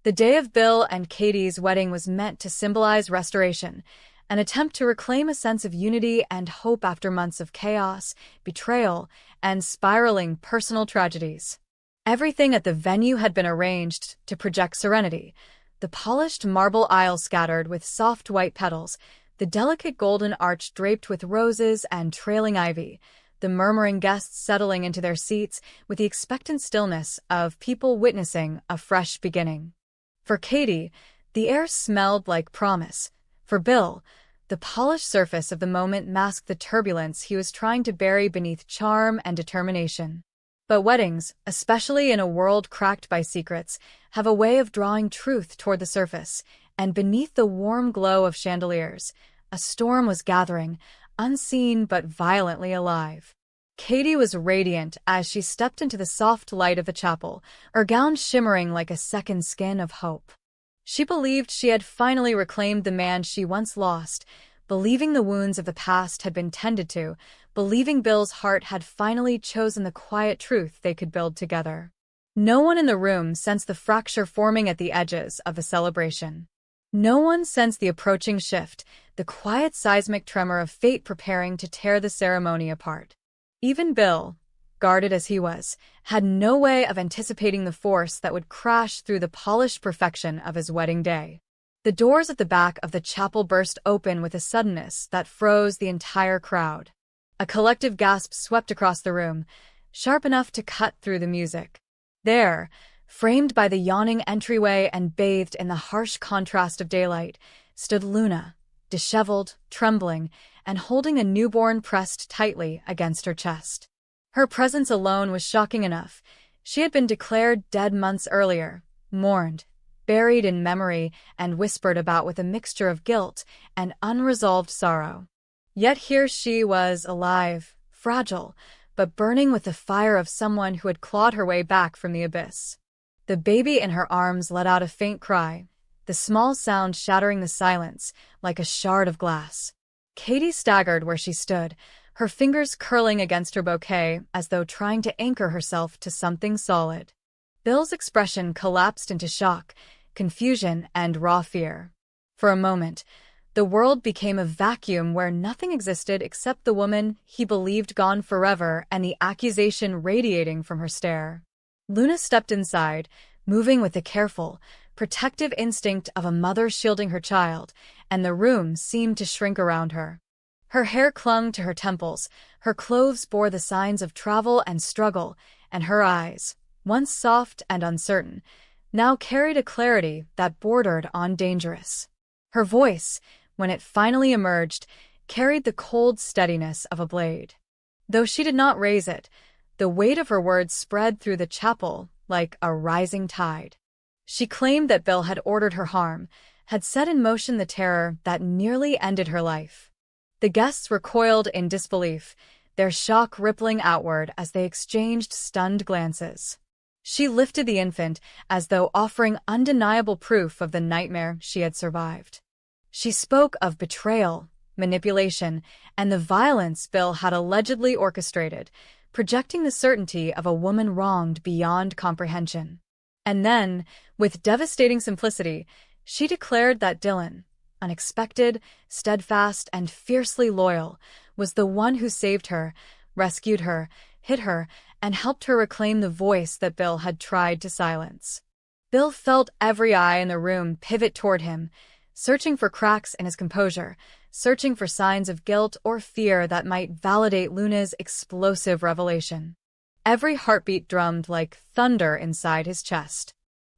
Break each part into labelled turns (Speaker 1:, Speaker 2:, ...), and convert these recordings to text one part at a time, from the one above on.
Speaker 1: The day of Bill and Katie's wedding was meant to symbolize restoration, an attempt to reclaim a sense of unity and hope after months of chaos, betrayal, and spiraling personal tragedies. Everything at the venue had been arranged to project serenity. The polished marble aisle scattered with soft white petals, the delicate golden arch draped with roses and trailing ivy, the murmuring guests settling into their seats with the expectant stillness of people witnessing a fresh beginning. For Katie, the air smelled like promise. For Bill, the polished surface of the moment masked the turbulence he was trying to bury beneath charm and determination. But weddings, especially in a world cracked by secrets, have a way of drawing truth toward the surface, and beneath the warm glow of chandeliers, a storm was gathering, unseen but violently alive. Katie was radiant as she stepped into the soft light of the chapel, her gown shimmering like a second skin of hope. She believed she had finally reclaimed the man she once lost, believing the wounds of the past had been tended to, believing Bill's heart had finally chosen the quiet truth they could build together. No one in the room sensed the fracture forming at the edges of the celebration. No one sensed the approaching shift, the quiet seismic tremor of fate preparing to tear the ceremony apart. Even Bill, guarded as he was, had no way of anticipating the force that would crash through the polished perfection of his wedding day. The doors at the back of the chapel burst open with a suddenness that froze the entire crowd. A collective gasp swept across the room, sharp enough to cut through the music. There, framed by the yawning entryway and bathed in the harsh contrast of daylight, stood Luna, disheveled, trembling, and holding a newborn pressed tightly against her chest. Her presence alone was shocking enough. She had been declared dead months earlier, mourned, buried in memory, and whispered about with a mixture of guilt and unresolved sorrow. Yet here she was, alive, fragile, but burning with the fire of someone who had clawed her way back from the abyss. The baby in her arms let out a faint cry, the small sound shattering the silence like a shard of glass. Katie staggered where she stood, her fingers curling against her bouquet as though trying to anchor herself to something solid. Bill's expression collapsed into shock, confusion, and raw fear. For a moment, the world became a vacuum where nothing existed except the woman he believed gone forever and the accusation radiating from her stare. Luna stepped inside, moving with the careful, protective instinct of a mother shielding her child, and the room seemed to shrink around her. Her hair clung to her temples, her clothes bore the signs of travel and struggle, and her eyes, once soft and uncertain, now carried a clarity that bordered on dangerous. Her voice, when it finally emerged, carried the cold steadiness of a blade. Though she did not raise it, the weight of her words spread through the chapel like a rising tide. She claimed that Bill had ordered her harm, had set in motion the terror that nearly ended her life. The guests recoiled in disbelief, their shock rippling outward as they exchanged stunned glances. She lifted the infant as though offering undeniable proof of the nightmare she had survived. She spoke of betrayal, manipulation, and the violence Bill had allegedly orchestrated, projecting the certainty of a woman wronged beyond comprehension. And then, with devastating simplicity, she declared that Dylan, unexpected, steadfast, and fiercely loyal, was the one who saved her, rescued her, hid her, and helped her reclaim the voice that Bill had tried to silence. Bill felt every eye in the room pivot toward him, searching for cracks in his composure, searching for signs of guilt or fear that might validate Luna's explosive revelation. Every heartbeat drummed like thunder inside his chest.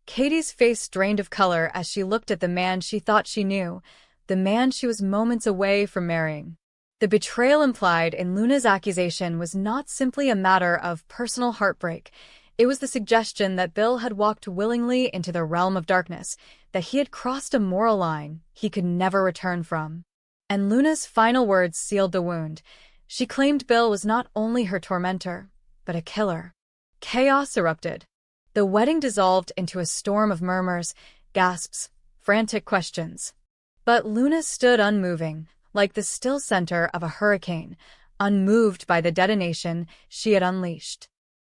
Speaker 1: Katie's face drained of color as she looked at the man she thought she knew, the man she was moments away from marrying. The betrayal implied in Luna's accusation was not simply a matter of personal heartbreak. It was the suggestion that Bill had walked willingly into the realm of darkness, that he had crossed a moral line he could never return from. And Luna's final words sealed the wound. She claimed Bill was not only her tormentor, but a killer. Chaos erupted. The wedding dissolved into a storm of murmurs, gasps, frantic questions. But Luna stood unmoving, like the still center of a hurricane, unmoved by the detonation she had unleashed.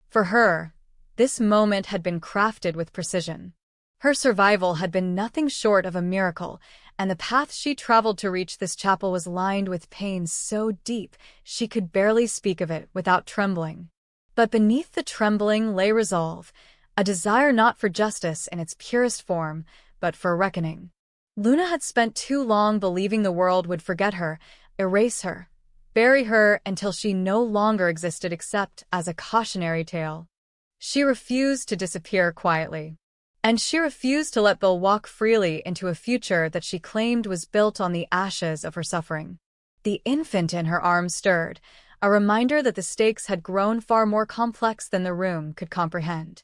Speaker 1: For her, this moment had been crafted with precision. Her survival had been nothing short of a miracle, and the path she traveled to reach this chapel was lined with pain so deep she could barely speak of it without trembling. But beneath the trembling lay resolve, a desire not for justice in its purest form, but for reckoning. Luna had spent too long believing the world would forget her, erase her, bury her until she no longer existed except as a cautionary tale. She refused to disappear quietly. And she refused to let Bill walk freely into a future that she claimed was built on the ashes of her suffering. The infant in her arms stirred, a reminder that the stakes had grown far more complex than the room could comprehend.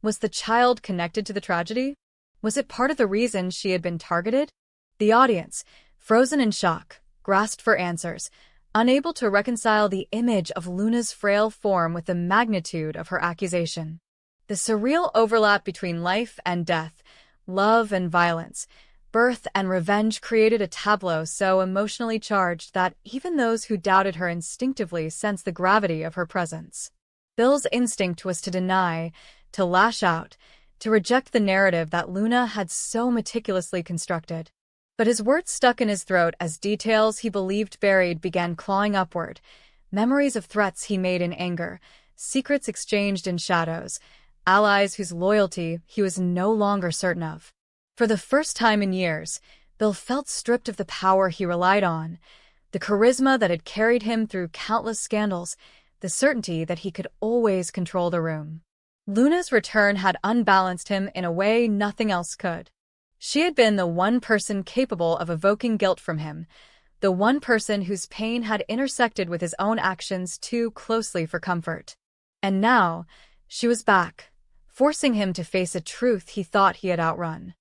Speaker 1: Was the child connected to the tragedy? Was it part of the reason she had been targeted? The audience, frozen in shock, grasped for answers, unable to reconcile the image of Luna's frail form with the magnitude of her accusation. The surreal overlap between life and death, love and violence, birth and revenge created a tableau so emotionally charged that even those who doubted her instinctively sensed the gravity of her presence. Bill's instinct was to deny, to lash out, to reject the narrative that Luna had so meticulously constructed. But his words stuck in his throat as details he believed buried began clawing upward, memories of threats he made in anger, secrets exchanged in shadows, allies whose loyalty he was no longer certain of. For the first time in years, Bill felt stripped of the power he relied on, the charisma that had carried him through countless scandals, the certainty that he could always control the room. Luna's return had unbalanced him in a way nothing else could. She had been the one person capable of evoking guilt from him, the one person whose pain had intersected with his own actions too closely for comfort. And now, she was back, forcing him to face a truth he thought he had outrun.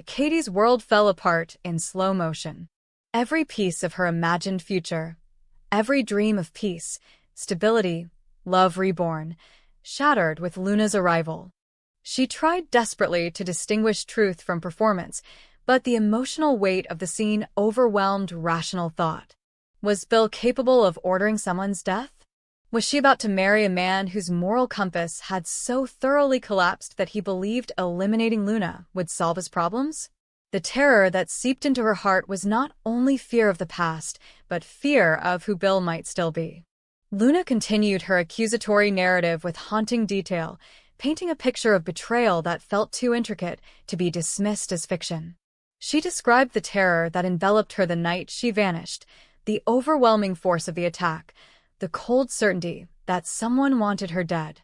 Speaker 1: Katie's world fell apart in slow motion. Every piece of her imagined future, every dream of peace, stability, love reborn, shattered with Luna's arrival. She tried desperately to distinguish truth from performance, but the emotional weight of the scene overwhelmed rational thought. Was Bill capable of ordering someone's death? Was she about to marry a man whose moral compass had so thoroughly collapsed that he believed eliminating Luna would solve his problems? The terror that seeped into her heart was not only fear of the past, but fear of who Bill might still be. Luna continued her accusatory narrative with haunting detail, painting a picture of betrayal that felt too intricate to be dismissed as fiction. She described the terror that enveloped her the night she vanished, the overwhelming force of the attack, the cold certainty that someone wanted her dead.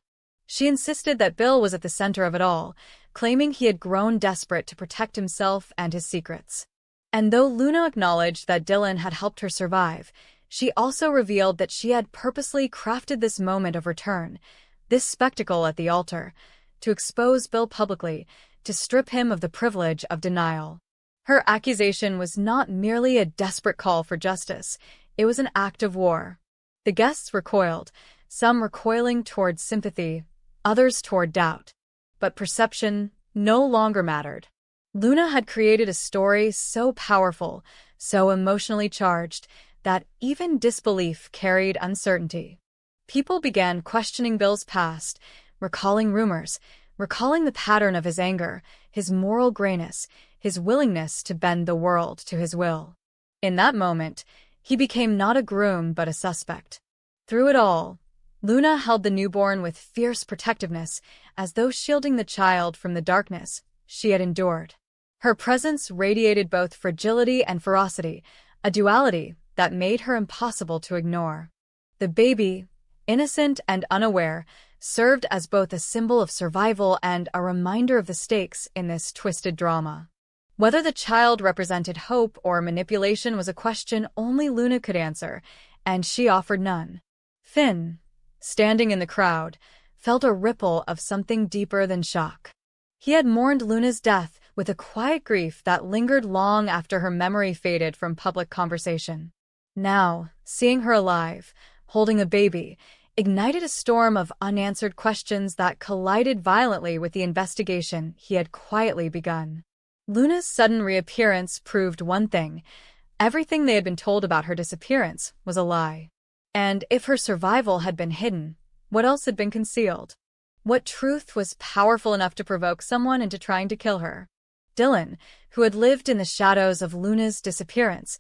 Speaker 1: She insisted that Bill was at the center of it all, claiming he had grown desperate to protect himself and his secrets. And though Luna acknowledged that Dylan had helped her survive, she also revealed that she had purposely crafted this moment of return, this spectacle at the altar, to expose Bill publicly, to strip him of the privilege of denial. Her accusation was not merely a desperate call for justice, it was an act of war. The guests recoiled, some recoiling toward sympathy, others toward doubt. But perception no longer mattered. Luna had created a story so powerful, so emotionally charged, that even disbelief carried uncertainty. People began questioning Bill's past, recalling rumors, recalling the pattern of his anger, his moral grayness, his willingness to bend the world to his will. In that moment, he became not a groom but a suspect. Through it all, Luna held the newborn with fierce protectiveness, as though shielding the child from the darkness she had endured. Her presence radiated both fragility and ferocity, a duality that made her impossible to ignore. The baby, innocent and unaware, served as both a symbol of survival and a reminder of the stakes in this twisted drama. Whether the child represented hope or manipulation was a question only Luna could answer, and she offered none. Finn, standing in the crowd, felt a ripple of something deeper than shock. He had mourned Luna's death with a quiet grief that lingered long after her memory faded from public conversation. Now, seeing her alive, holding a baby, ignited a storm of unanswered questions that collided violently with the investigation he had quietly begun. Luna's sudden reappearance proved one thing: everything they had been told about her disappearance was a lie. And if her survival had been hidden, what else had been concealed? What truth was powerful enough to provoke someone into trying to kill her? Dylan, who had lived in the shadows of Luna's disappearance,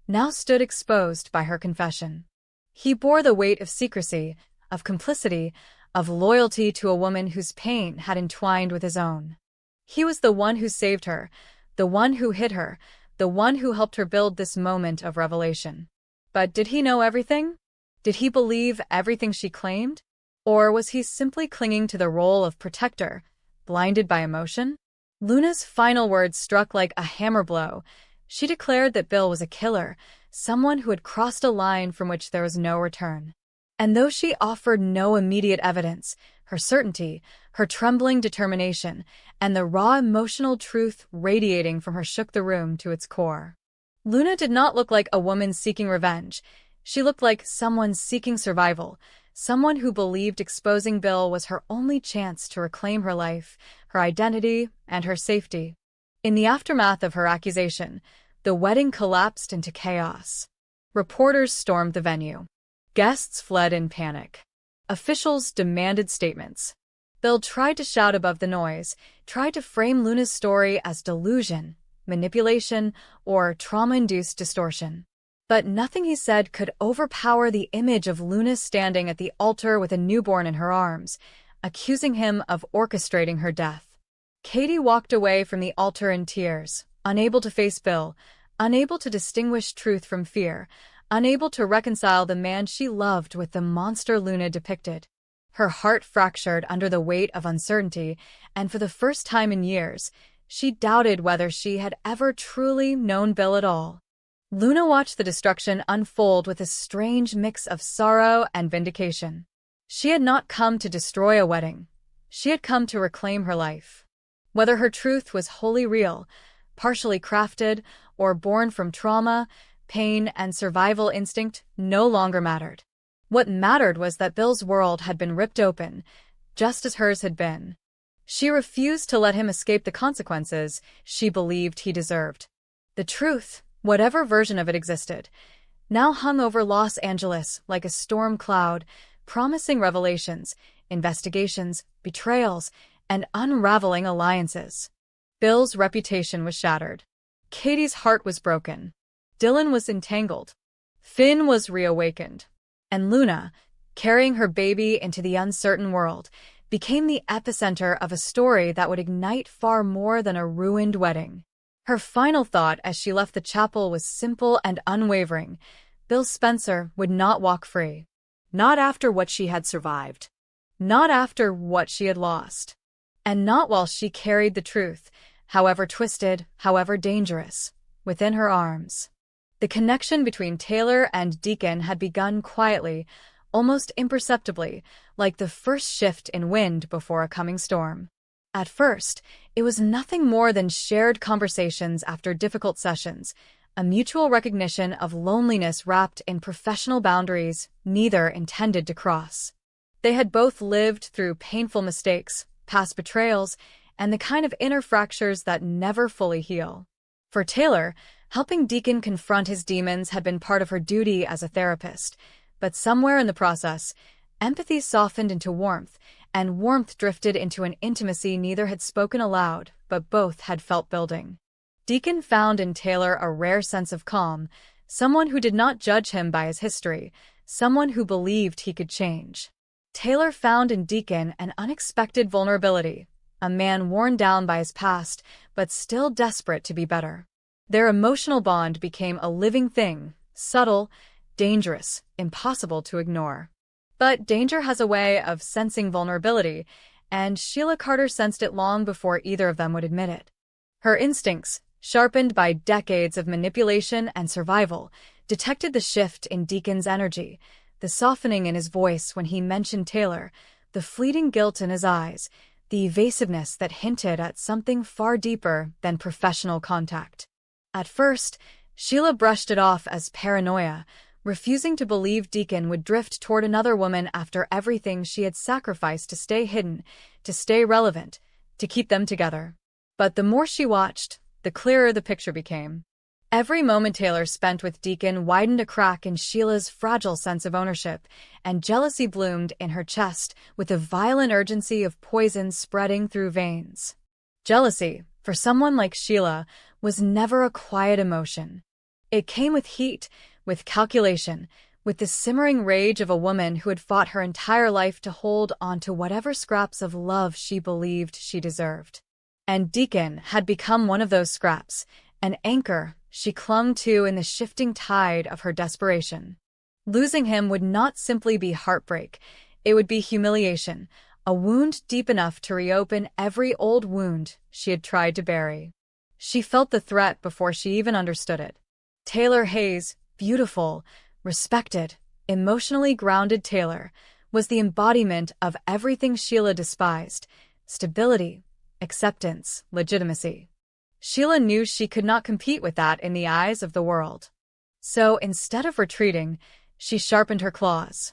Speaker 1: now stood exposed by her confession. He bore the weight of secrecy, of complicity, of loyalty to a woman whose pain had entwined with his own. He was the one who saved her, the one who hid her, the one who helped her build this moment of revelation. But did he know everything? Did he believe everything she claimed? Or was he simply clinging to the role of protector, blinded by emotion? Luna's final words struck like a hammer blow. She declared that Bill was a killer, someone who had crossed a line from which there was no return. And though she offered no immediate evidence, her certainty, her trembling determination, and the raw emotional truth radiating from her shook the room to its core. Luna did not look like a woman seeking revenge. She looked like someone seeking survival, someone who believed exposing Bill was her only chance to reclaim her life, her identity, and her safety. In the aftermath of her accusation, the wedding collapsed into chaos. Reporters stormed the venue. Guests fled in panic. Officials demanded statements. Bill tried to shout above the noise, tried to frame Luna's story as delusion, manipulation, or trauma-induced distortion. But nothing he said could overpower the image of Luna standing at the altar with a newborn in her arms, accusing him of orchestrating her death. Katie walked away from the altar in tears, unable to face Bill, unable to distinguish truth from fear, unable to reconcile the man she loved with the monster Luna depicted. Her heart fractured under the weight of uncertainty, and for the first time in years, she doubted whether she had ever truly known Bill at all. Luna watched the destruction unfold with a strange mix of sorrow and vindication. She had not come to destroy a wedding. She had come to reclaim her life. Whether her truth was wholly real, partially crafted, or born from trauma, pain, and survival instinct no longer mattered. What mattered was that Bill's world had been ripped open, just as hers had been. She refused to let him escape the consequences she believed he deserved. The truth, whatever version of it existed, now hung over Los Angeles like a storm cloud, promising revelations, investigations, betrayals, and unraveling alliances. Bill's reputation was shattered. Katie's heart was broken. Dylan was entangled. Finn was reawakened. And Luna, carrying her baby into the uncertain world, became the epicenter of a story that would ignite far more than a ruined wedding. Her final thought as she left the chapel was simple and unwavering. Bill Spencer would not walk free. Not after what she had survived. Not after what she had lost. And not while she carried the truth, however twisted, however dangerous, within her arms. The connection between Taylor and Deacon had begun quietly, almost imperceptibly, like the first shift in wind before a coming storm. At first, it was nothing more than shared conversations after difficult sessions, a mutual recognition of loneliness wrapped in professional boundaries neither intended to cross. They had both lived through painful mistakes, past betrayals, and the kind of inner fractures that never fully heal. For Taylor, helping Deacon confront his demons had been part of her duty as a therapist, but somewhere in the process, empathy softened into warmth, and warmth drifted into an intimacy neither had spoken aloud, but both had felt building. Deacon found in Taylor a rare sense of calm, someone who did not judge him by his history, someone who believed he could change. Taylor found in Deacon an unexpected vulnerability, a man worn down by his past, but still desperate to be better. Their emotional bond became a living thing, subtle, dangerous, impossible to ignore. But danger has a way of sensing vulnerability, and Sheila Carter sensed it long before either of them would admit it. Her instincts, sharpened by decades of manipulation and survival, detected the shift in Deacon's energy, the softening in his voice when he mentioned Taylor, the fleeting guilt in his eyes, the evasiveness that hinted at something far deeper than professional contact. At first, Sheila brushed it off as paranoia, refusing to believe Deacon would drift toward another woman after everything she had sacrificed to stay hidden, to stay relevant, to keep them together. But the more she watched, the clearer the picture became. Every moment Taylor spent with Deacon widened a crack in Sheila's fragile sense of ownership, and jealousy bloomed in her chest with the violent urgency of poison spreading through veins. Jealousy, for someone like Sheila, was never a quiet emotion. It came with heat, with calculation, with the simmering rage of a woman who had fought her entire life to hold onto whatever scraps of love she believed she deserved. And Deacon had become one of those scraps, an anchor she clung to in the shifting tide of her desperation. Losing him would not simply be heartbreak, it would be humiliation, a wound deep enough to reopen every old wound she had tried to bury. She felt the threat before she even understood it. Taylor Hayes, beautiful, respected, emotionally grounded Taylor, was the embodiment of everything Sheila despised: stability, acceptance, legitimacy. Sheila knew she could not compete with that in the eyes of the world. So, instead of retreating, she sharpened her claws.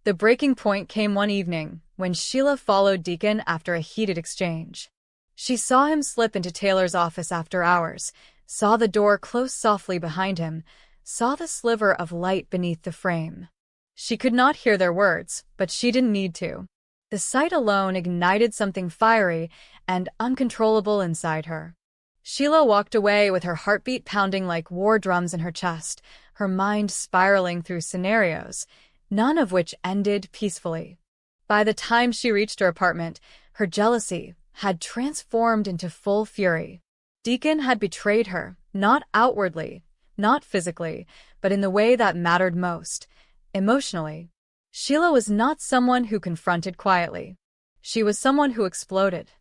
Speaker 1: The breaking point came one evening, when Sheila followed Deacon after a heated exchange. She saw him slip into Taylor's office after hours, saw the door close softly behind him, saw the sliver of light beneath the frame. She could not hear their words, but she didn't need to. The sight alone ignited something fiery and uncontrollable inside her. Sheila walked away with her heartbeat pounding like war drums in her chest, her mind spiraling through scenarios, none of which ended peacefully. By the time she reached her apartment, her jealousy had transformed into full fury. Deacon had betrayed her, not outwardly, not physically, but in the way that mattered most, emotionally. Sheila was not someone who confronted quietly. She was someone who exploded.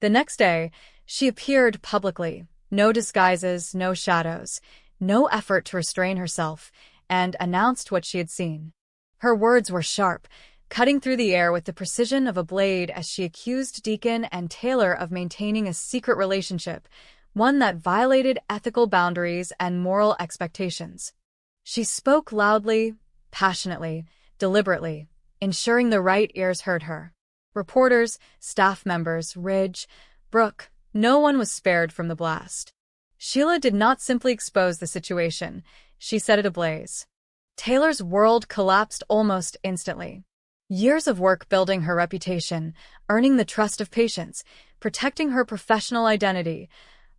Speaker 1: The next day, she appeared publicly, no disguises, no shadows, no effort to restrain herself, and announced what she had seen. Her words were sharp, cutting through the air with the precision of a blade as she accused Deacon and Taylor of maintaining a secret relationship, one that violated ethical boundaries and moral expectations. She spoke loudly, passionately, deliberately, ensuring the right ears heard her. Reporters, staff members, Ridge, Brooke, no one was spared from the blast. Sheila did not simply expose the situation, she set it ablaze. Taylor's world collapsed almost instantly. Years of work building her reputation, earning the trust of patients, protecting her professional identity,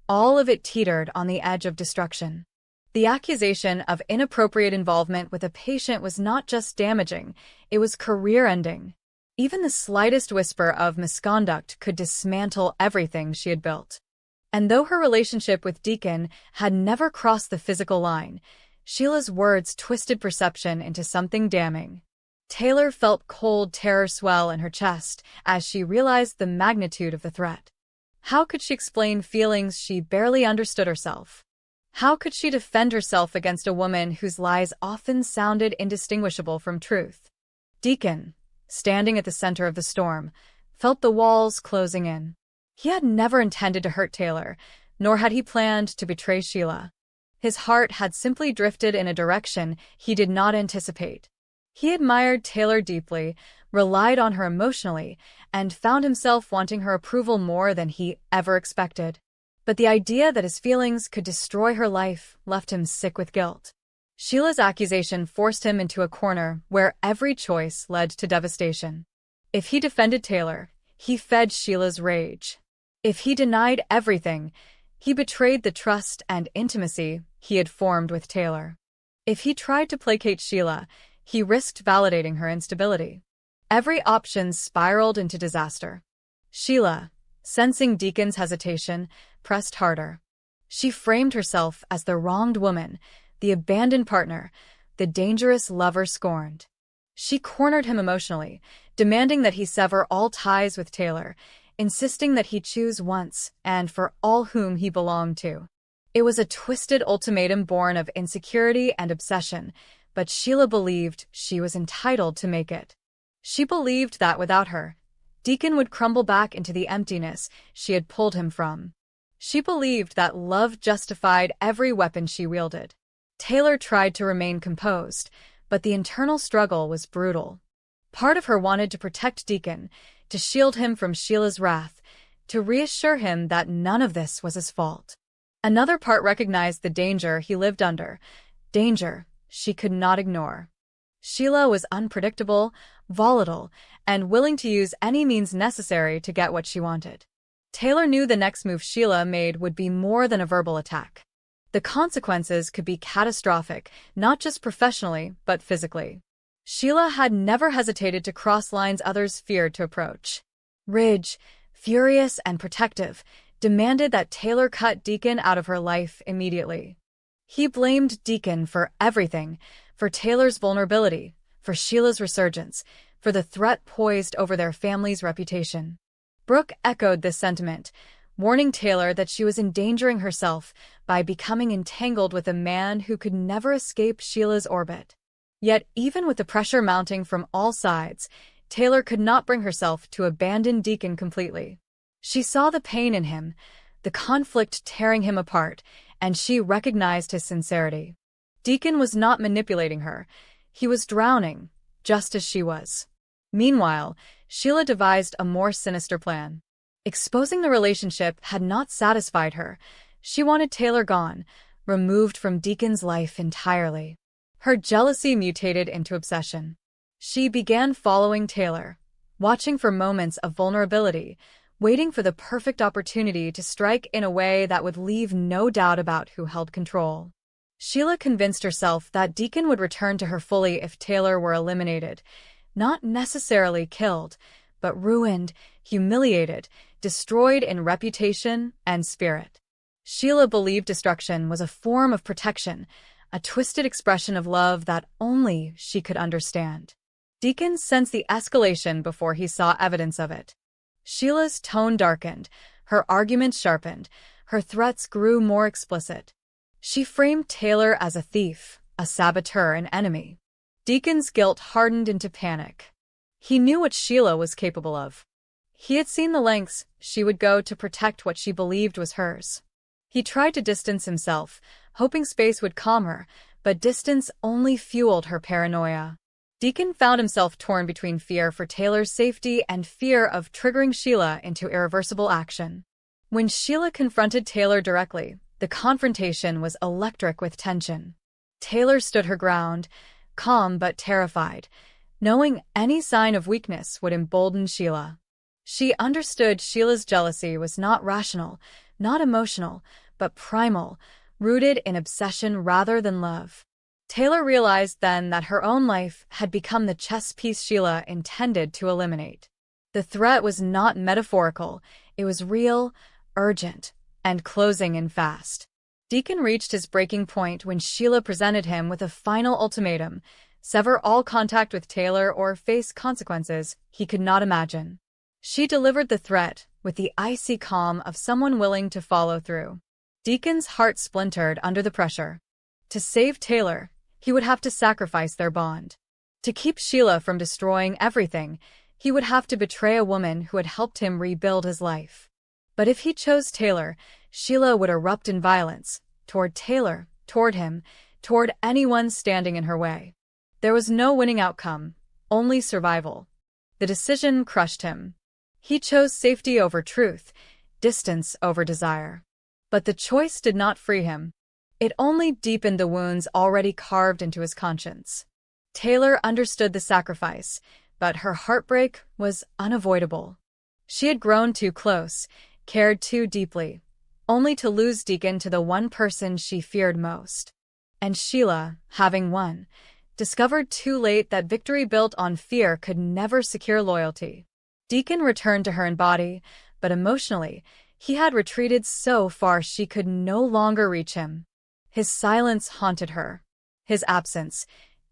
Speaker 1: all of it teetered on the edge of destruction. The accusation of inappropriate involvement with a patient was not just damaging, it was career-ending. Even the slightest whisper of misconduct could dismantle everything she had built. And though her relationship with Deacon had never crossed the physical line, Sheila's words twisted perception into something damning. Taylor felt cold terror swell in her chest as she realized the magnitude of the threat. How could she explain feelings she barely understood herself? How could she defend herself against a woman whose lies often sounded indistinguishable from truth? Deacon, standing at the center of the storm, felt the walls closing in. He had never intended to hurt Taylor, nor had he planned to betray Sheila. His heart had simply drifted in a direction he did not anticipate. He admired Taylor deeply, relied on her emotionally, and found himself wanting her approval more than he ever expected. But the idea that his feelings could destroy her life left him sick with guilt. Sheila's accusation forced him into a corner where every choice led to devastation. If he defended Taylor, he fed Sheila's rage. If he denied everything, he betrayed the trust and intimacy he had formed with Taylor. If he tried to placate Sheila, he risked validating her instability. Every option spiraled into disaster. Sheila, sensing Deacon's hesitation, pressed harder. She framed herself as the wronged woman, the abandoned partner, the dangerous lover scorned. She cornered him emotionally, demanding that he sever all ties with Taylor, insisting that he choose once and for all whom he belonged to. It was a twisted ultimatum born of insecurity and obsession, but Sheila believed she was entitled to make it. She believed that without her, Deacon would crumble back into the emptiness she had pulled him from. She believed that love justified every weapon she wielded. Taylor tried to remain composed, but the internal struggle was brutal. Part of her wanted to protect Deacon, to shield him from Sheila's wrath, to reassure him that none of this was his fault. Another part recognized the danger he lived under, danger she could not ignore. Sheila was unpredictable, volatile, and willing to use any means necessary to get what she wanted. Taylor knew the next move Sheila made would be more than a verbal attack. The consequences could be catastrophic, not just professionally, but physically. Sheila had never hesitated to cross lines others feared to approach. Ridge, furious and protective, demanded that Taylor cut Deacon out of her life immediately. He blamed Deacon for everything, for Taylor's vulnerability, for Sheila's resurgence, for the threat poised over their family's reputation. Brooke echoed this sentiment, warning Taylor that she was endangering herself by becoming entangled with a man who could never escape Sheila's orbit. Yet, even with the pressure mounting from all sides, Taylor could not bring herself to abandon Deacon completely. She saw the pain in him, the conflict tearing him apart, and she recognized his sincerity. Deacon was not manipulating her. He was drowning, just as she was. Meanwhile, Sheila devised a more sinister plan. Exposing the relationship had not satisfied her. She wanted Taylor gone, removed from Deacon's life entirely. Her jealousy mutated into obsession. She began following Taylor, watching for moments of vulnerability, waiting for the perfect opportunity to strike in a way that would leave no doubt about who held control. Sheila convinced herself that Deacon would return to her fully if Taylor were eliminated, not necessarily killed, but ruined, humiliated, destroyed in reputation and spirit. Sheila believed destruction was a form of protection, a twisted expression of love that only she could understand. Deacon sensed the escalation before he saw evidence of it. Sheila's tone darkened, her arguments sharpened, her threats grew more explicit. She framed Taylor as a thief, a saboteur, an enemy. Deacon's guilt hardened into panic. He knew what Sheila was capable of. He had seen the lengths she would go to protect what she believed was hers. He tried to distance himself, hoping space would calm her, but distance only fueled her paranoia. Deacon found himself torn between fear for Taylor's safety and fear of triggering Sheila into irreversible action. When Sheila confronted Taylor directly, the confrontation was electric with tension. Taylor stood her ground, calm but terrified, knowing any sign of weakness would embolden Sheila. She understood Sheila's jealousy was not rational, not emotional, but primal, rooted in obsession rather than love. Taylor realized then that her own life had become the chess piece Sheila intended to eliminate. The threat was not metaphorical, it was real, urgent, and closing in fast. Deacon reached his breaking point when Sheila presented him with a final ultimatum: sever all contact with Taylor or face consequences he could not imagine. She delivered the threat with the icy calm of someone willing to follow through. Deacon's heart splintered under the pressure. To save Taylor, he would have to sacrifice their bond. To keep Sheila from destroying everything, he would have to betray a woman who had helped him rebuild his life. But if he chose Taylor, Sheila would erupt in violence, toward Taylor, toward him, toward anyone standing in her way. There was no winning outcome, only survival. The decision crushed him. He chose safety over truth, distance over desire. But the choice did not free him. It only deepened the wounds already carved into his conscience. Taylor understood the sacrifice, but her heartbreak was unavoidable. She had grown too close, cared too deeply, only to lose Deacon to the one person she feared most. And Sheila, having won, discovered too late that victory built on fear could never secure loyalty. Deacon returned to her in body, but emotionally, he had retreated so far she could no longer reach him. His silence haunted her. His absence,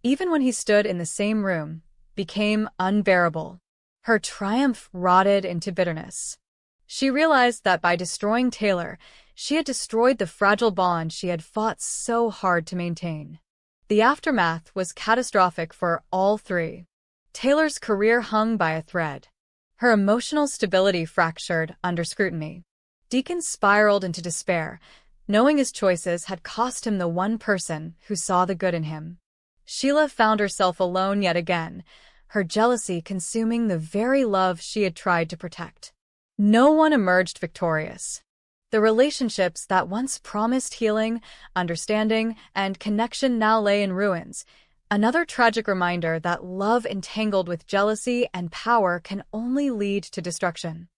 Speaker 1: even when he stood in the same room, became unbearable. Her triumph rotted into bitterness. She realized that by destroying Taylor, she had destroyed the fragile bond she had fought so hard to maintain. The aftermath was catastrophic for all three. Taylor's career hung by a thread. Her emotional stability fractured under scrutiny. Deacon spiraled into despair, knowing his choices had cost him the one person who saw the good in him. Sheila found herself alone yet again, her jealousy consuming the very love she had tried to protect. No one emerged victorious. The relationships that once promised healing, understanding, and connection now lay in ruins, another tragic reminder that love entangled with jealousy and power can only lead to destruction.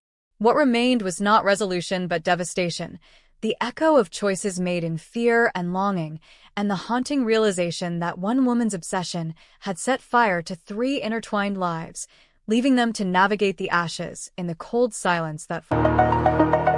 Speaker 1: What remained was not resolution but devastation, the echo of choices made in fear and longing, and the haunting realization that one woman's obsession had set fire to 3 intertwined lives, leaving them to navigate the ashes in the cold silence that followed.